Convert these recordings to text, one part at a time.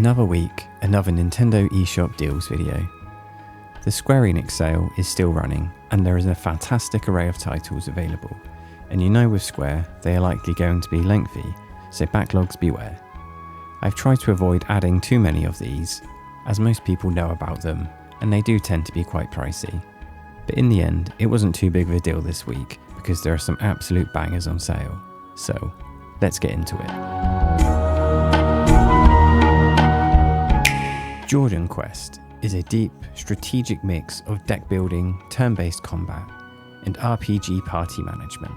Another week, another Nintendo eShop deals video. The Square Enix sale is still running, and there is a fantastic array of titles available. And you know with Square, they are likely going to be lengthy, so backlogs beware. I've tried to avoid adding too many of these, as most people know about them, and they do tend to be quite pricey. But in the end, it wasn't too big of a deal this week, because there are some absolute bangers on sale. So, let's get into it. Jordan Quest is a deep, strategic mix of deck building, turn-based combat, and RPG party management.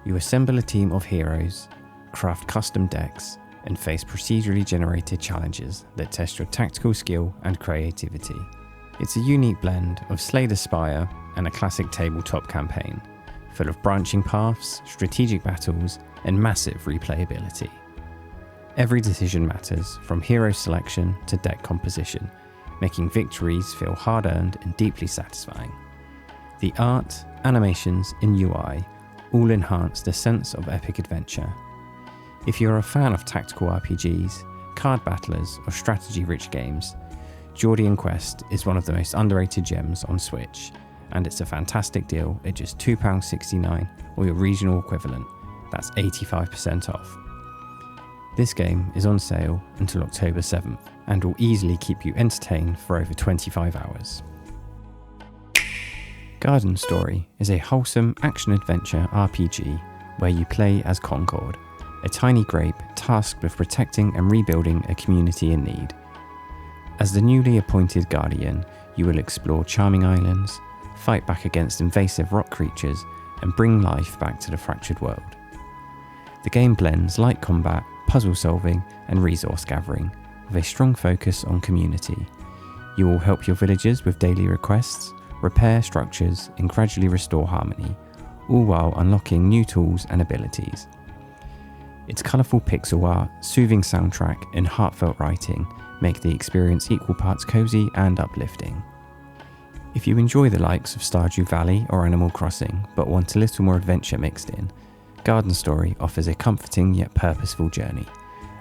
You assemble a team of heroes, craft custom decks, and face procedurally generated challenges that test your tactical skill and creativity. It's a unique blend of Slay the Spire and a classic tabletop campaign, full of branching paths, strategic battles, and massive replayability. Every decision matters, from hero selection to deck composition, making victories feel hard-earned and deeply satisfying. The art, animations, and UI all enhance the sense of epic adventure. If you're a fan of tactical RPGs, card battlers, or strategy-rich games, Jordan Quest is one of the most underrated gems on Switch, and it's a fantastic deal at just £2.69 or your regional equivalent. That's 85% off. This game is on sale until October 7th and will easily keep you entertained for over 25 hours. Garden Story is a wholesome action-adventure RPG where you play as Concord, a tiny grape tasked with protecting and rebuilding a community in need. As the newly appointed Guardian, you will explore charming islands, fight back against invasive rock creatures, and bring life back to the fractured world. The game blends light combat, puzzle solving, and resource gathering, with a strong focus on community. You will help your villagers with daily requests, repair structures, and gradually restore harmony, all while unlocking new tools and abilities. Its colourful pixel art, soothing soundtrack, and heartfelt writing make the experience equal parts cozy and uplifting. If you enjoy the likes of Stardew Valley or Animal Crossing, but want a little more adventure mixed in, Garden Story offers a comforting yet purposeful journey,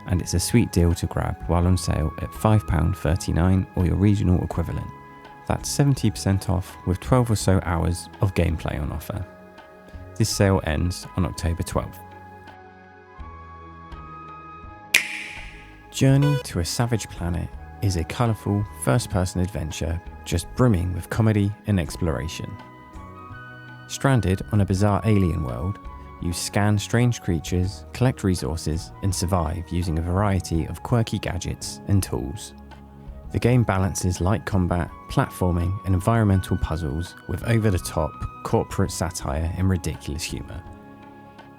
and it's a sweet deal to grab while on sale at £5.39 or your regional equivalent. That's 70% off with 12 or so hours of gameplay on offer. This sale ends on October 12th. Journey to a Savage Planet is a colourful, first-person adventure just brimming with comedy and exploration. Stranded on a bizarre alien world, you scan strange creatures, collect resources, and survive using a variety of quirky gadgets and tools. The game balances light combat, platforming, and environmental puzzles with over-the-top corporate satire and ridiculous humour.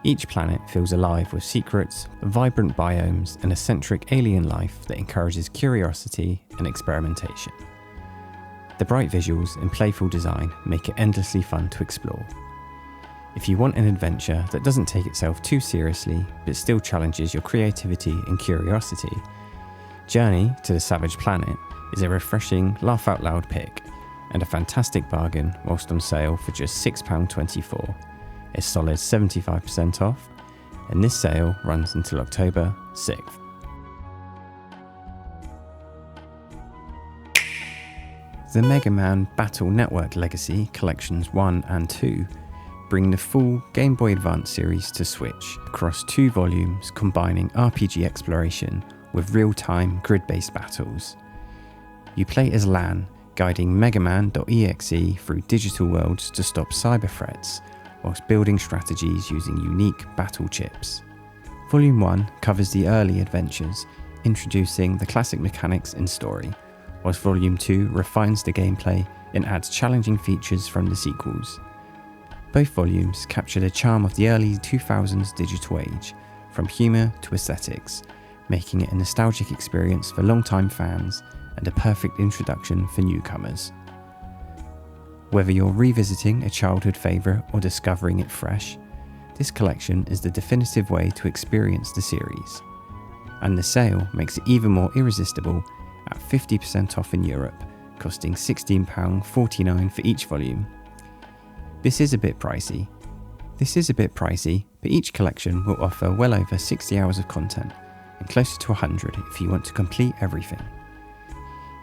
Each planet feels alive with secrets, vibrant biomes, and eccentric alien life that encourages curiosity and experimentation. The bright visuals and playful design make it endlessly fun to explore. If you want an adventure that doesn't take itself too seriously but still challenges your creativity and curiosity, Journey to the Savage Planet is a refreshing, laugh-out-loud pick and a fantastic bargain whilst on sale for just £6.24, a solid 75% off, and this sale runs until October 6th. The Mega Man Battle Network Legacy Collections 1 and 2 bring the full Game Boy Advance series to Switch across 2 volumes combining RPG exploration with real-time grid-based battles. You play as Lan, guiding megaman.exe through digital worlds to stop cyber threats, whilst building strategies using unique battle chips. Volume 1 covers the early adventures, introducing the classic mechanics and story, whilst Volume 2 refines the gameplay and adds challenging features from the sequels. Both volumes capture the charm of the early 2000s digital age, from humour to aesthetics, making it a nostalgic experience for long-time fans and a perfect introduction for newcomers. Whether you're revisiting a childhood favourite or discovering it fresh, this collection is the definitive way to experience the series. And the sale makes it even more irresistible at 50% off in Europe, costing £16.49 for each volume. This is a bit pricey, but each collection will offer well over 60 hours of content, and closer to 100 if you want to complete everything.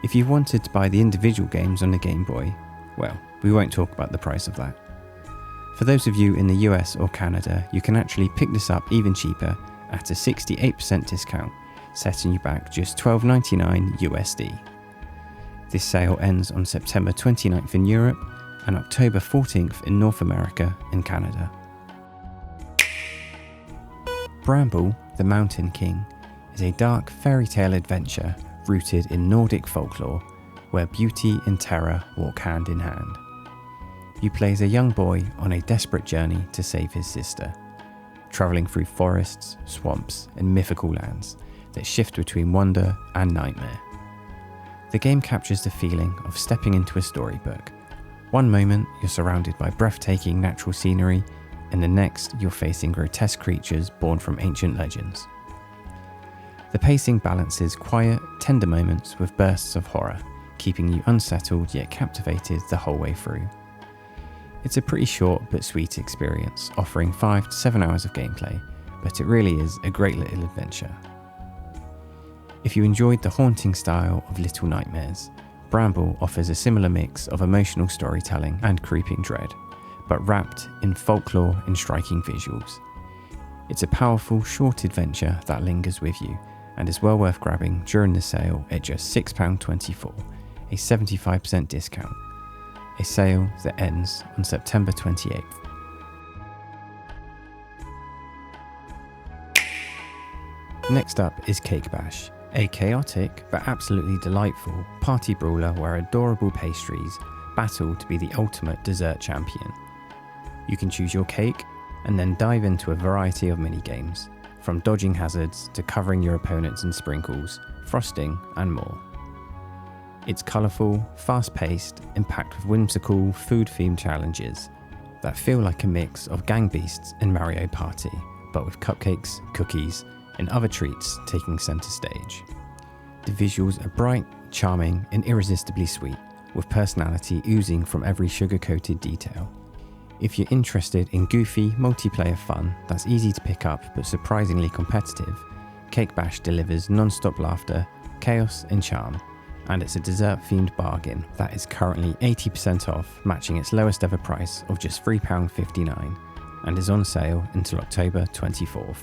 If you wanted to buy the individual games on the Game Boy, well, we won't talk about the price of that. For those of you in the US or Canada, you can actually pick this up even cheaper at a 68% discount, setting you back just $12.99 USD. This sale ends on September 29th in Europe and October 14th in North America and Canada. Bramble, the Mountain King, is a dark fairy tale adventure rooted in Nordic folklore, where beauty and terror walk hand in hand. You play as a young boy on a desperate journey to save his sister, travelling through forests, swamps, and mythical lands that shift between wonder and nightmare. The game captures the feeling of stepping into a storybook. One moment you're surrounded by breathtaking natural scenery, and the next you're facing grotesque creatures born from ancient legends. The pacing balances quiet, tender moments with bursts of horror, keeping you unsettled yet captivated the whole way through. It's a pretty short but sweet experience, offering 5 to 7 hours of gameplay, but it really is a great little adventure. If you enjoyed the haunting style of Little Nightmares, Bramble offers a similar mix of emotional storytelling and creeping dread, but wrapped in folklore and striking visuals. It's a powerful, short adventure that lingers with you, and is well worth grabbing during the sale at just £6.24, a 75% discount. A sale that ends on September 28th. Next up is Cake Bash, a chaotic but absolutely delightful party brawler where adorable pastries battle to be the ultimate dessert champion. You can choose your cake and then dive into a variety of mini-games, from dodging hazards to covering your opponents in sprinkles, frosting and more. It's colourful, fast-paced, and packed with whimsical, food-themed challenges that feel like a mix of Gang Beasts and Mario Party, but with cupcakes, cookies, and other treats taking centre stage. The visuals are bright, charming, and irresistibly sweet, with personality oozing from every sugar-coated detail. If you're interested in goofy, multiplayer fun that's easy to pick up but surprisingly competitive, Cake Bash delivers non-stop laughter, chaos, and charm. And it's a dessert-themed bargain that is currently 80% off, matching its lowest ever price of just £3.59, and is on sale until October 24th.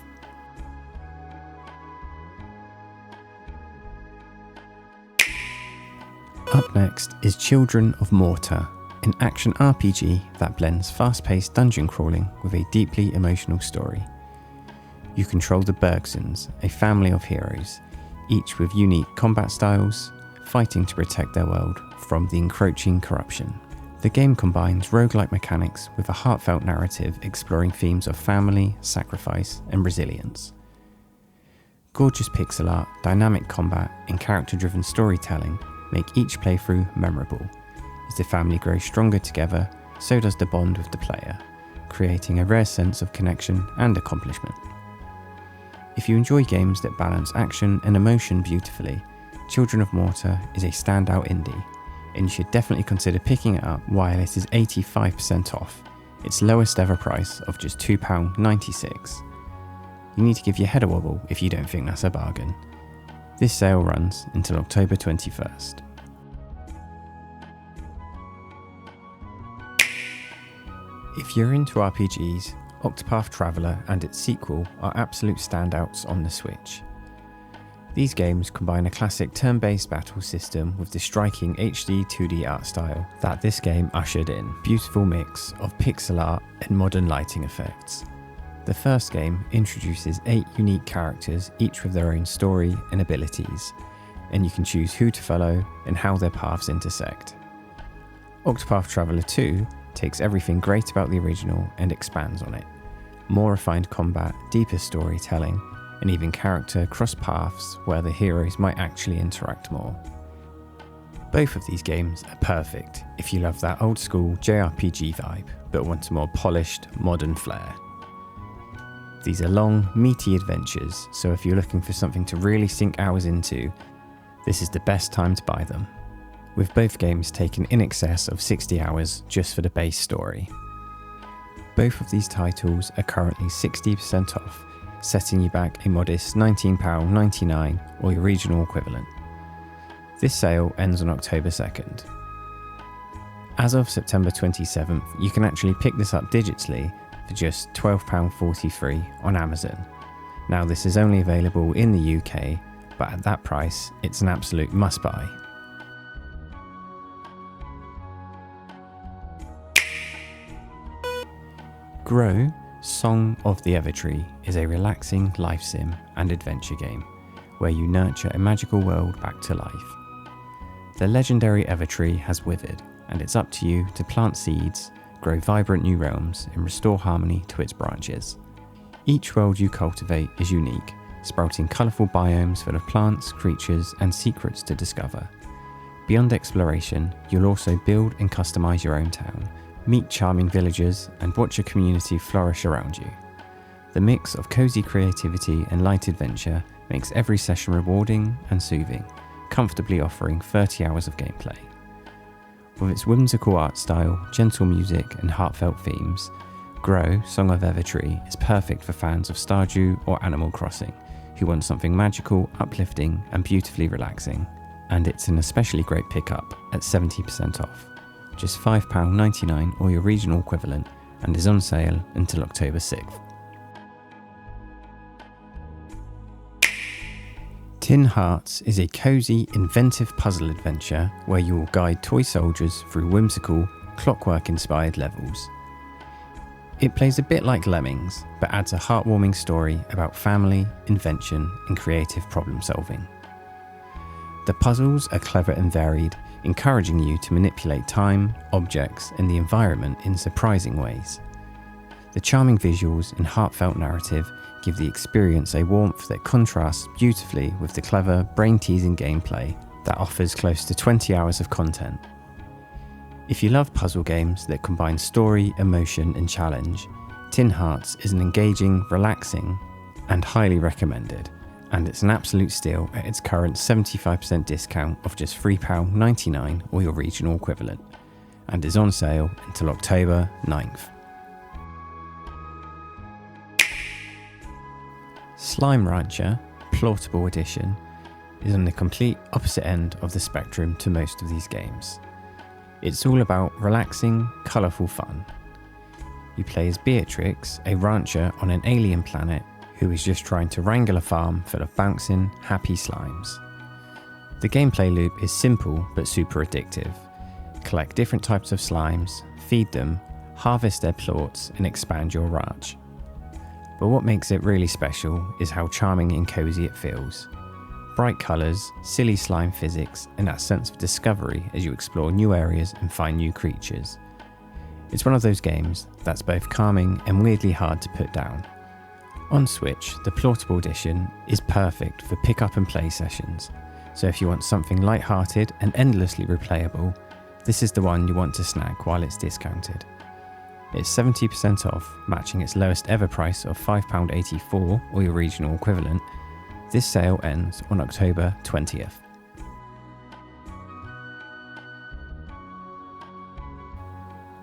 Up next is Children of Mortar, an action RPG that blends fast-paced dungeon crawling with a deeply emotional story. You control the Bergsons, a family of heroes, each with unique combat styles, fighting to protect their world from the encroaching corruption. The game combines roguelike mechanics with a heartfelt narrative exploring themes of family, sacrifice, and resilience. Gorgeous pixel art, dynamic combat, and character-driven storytelling make each playthrough memorable. As the family grows stronger together, so does the bond with the player, creating a rare sense of connection and accomplishment. If you enjoy games that balance action and emotion beautifully, Children of Mortar is a standout indie, and you should definitely consider picking it up while it is 85% off, its lowest ever price of just £2.96. You need to give your head a wobble if you don't think that's a bargain. This sale runs until October 21st. If you're into RPGs, Octopath Traveler and its sequel are absolute standouts on the Switch. These games combine a classic turn-based battle system with the striking HD 2D art style that this game ushered in. Beautiful mix of pixel art and modern lighting effects. The first game introduces 8 unique characters, each with their own story and abilities, and you can choose who to follow and how their paths intersect. Octopath Traveler 2 takes everything great about the original and expands on it. More refined combat, deeper storytelling, and even character cross paths where the heroes might actually interact more. Both of these games are perfect if you love that old school JRPG vibe but want a more polished, modern flair. These are long, meaty adventures, so if you're looking for something to really sink hours into, this is the best time to buy them, with both games taking in excess of 60 hours just for the base story. Both of these titles are currently 60% off, setting you back a modest £19.99 or your regional equivalent. This sale ends on October 2nd. As of September 27th, you can actually pick this up digitally for just £12.43 on Amazon. Now, this is only available in the UK, but at that price, it's an absolute must-buy. Grow, Song of the Evertree is a relaxing life sim and adventure game where you nurture a magical world back to life. The legendary Evertree has withered, and it's up to you to plant seeds, grow vibrant new realms, and restore harmony to its branches. Each world you cultivate is unique, sprouting colourful biomes full of plants, creatures, and secrets to discover. Beyond exploration, you'll also build and customise your own town, meet charming villagers, and watch your community flourish around you. The mix of cosy creativity and light adventure makes every session rewarding and soothing, comfortably offering 30 hours of gameplay. With its whimsical art style, gentle music, and heartfelt themes, Grow, Song of Evertree is perfect for fans of Stardew or Animal Crossing, who want something magical, uplifting, and beautifully relaxing. And it's an especially great pickup at 70% off, just £5.99 or your regional equivalent, and is on sale until October 6th. Tin Hearts is a cosy, inventive puzzle adventure where you will guide toy soldiers through whimsical, clockwork-inspired levels. It plays a bit like Lemmings, but adds a heartwarming story about family, invention, and creative problem-solving. The puzzles are clever and varied, encouraging you to manipulate time, objects, and the environment in surprising ways. The charming visuals and heartfelt narrative give the experience a warmth that contrasts beautifully with the clever, brain-teasing gameplay that offers close to 20 hours of content. If you love puzzle games that combine story, emotion, and challenge, Tin Hearts is an engaging, relaxing, and highly recommended, and it's an absolute steal at its current 75% discount of just £3.99 or your regional equivalent, and is on sale until October 9th. Slime Rancher, Portable Edition, is on the complete opposite end of the spectrum to most of these games. It's all about relaxing, colourful fun. You play as Beatrix, a rancher on an alien planet who is just trying to wrangle a farm full of bouncing, happy slimes. The gameplay loop is simple but super addictive. Collect different types of slimes, feed them, harvest their plorts, and expand your ranch. But what makes it really special is how charming and cozy it feels. Bright colours, silly slime physics, and that sense of discovery as you explore new areas and find new creatures. It's one of those games that's both calming and weirdly hard to put down. On Switch, the Portable Edition is perfect for pick up and play sessions, so if you want something light-hearted and endlessly replayable, this is the one you want to snag while it's discounted. It's 70% off, matching its lowest ever price of £5.84 or your regional equivalent. This sale ends on October 20th.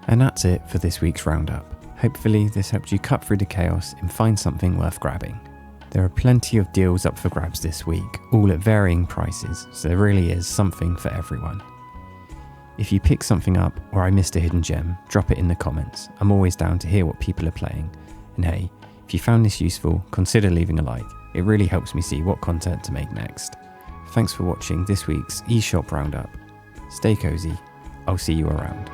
And that's it for this week's roundup. Hopefully this helped you cut through the chaos and find something worth grabbing. There are plenty of deals up for grabs this week, all at varying prices, so there really is something for everyone. If you pick something up or I missed a hidden gem, drop it in the comments. I'm always down to hear what people are playing. And hey, if you found this useful, consider leaving a like. It really helps me see what content to make next. Thanks for watching this week's eShop Roundup. Stay cozy. I'll see you around.